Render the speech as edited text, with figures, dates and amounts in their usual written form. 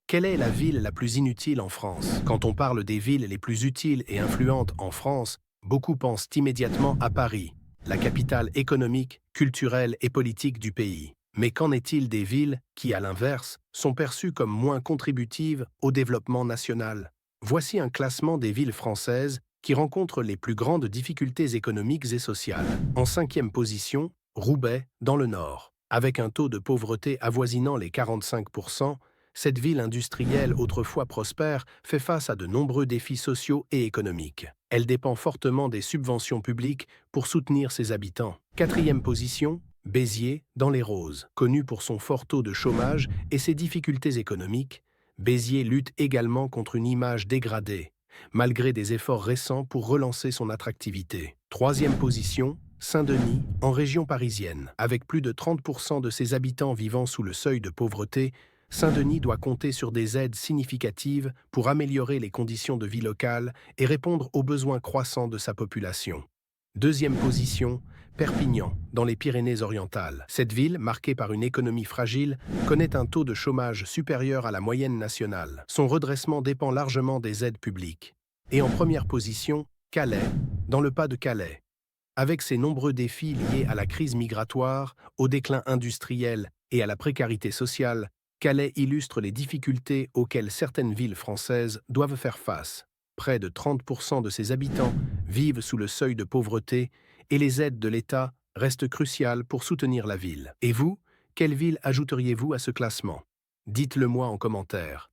Quelle est la ville la plus inutile en France? Quand on parle des villes les plus utiles et influentes en France, beaucoup pensent immédiatement à Paris, la capitale économique, culturelle et politique du pays. Mais qu'en est-il des villes qui, à l'inverse, sont perçues comme moins contributives au développement national? Voici un classement des villes françaises qui rencontrent les plus grandes difficultés économiques et sociales. En cinquième position, Roubaix, dans le Nord. Avec un taux de pauvreté avoisinant les 45%, cette ville industrielle autrefois prospère fait face à de nombreux défis sociaux et économiques. Elle dépend fortement des subventions publiques pour soutenir ses habitants. Quatrième position, Béziers, dans les Roses. Connu pour son fort taux de chômage et ses difficultés économiques, Béziers lutte également contre une image dégradée, malgré des efforts récents pour relancer son attractivité. Troisième position, Saint-Denis, en région parisienne. Avec plus de 30% de ses habitants vivant sous le seuil de pauvreté, Saint-Denis doit compter sur des aides significatives pour améliorer les conditions de vie locales et répondre aux besoins croissants de sa population. Deuxième position, Perpignan, dans les Pyrénées-Orientales. Cette ville, marquée par une économie fragile, connaît un taux de chômage supérieur à la moyenne nationale. Son redressement dépend largement des aides publiques. Et en première position, Calais, dans le Pas-de-Calais. Avec ses nombreux défis liés à la crise migratoire, au déclin industriel et à la précarité sociale, Calais illustre les difficultés auxquelles certaines villes françaises doivent faire face. Près de 30% de ses habitants vivent sous le seuil de pauvreté et les aides de l'État restent cruciales pour soutenir la ville. Et vous, quelle ville ajouteriez-vous à ce classement? Dites-le moi en commentaire.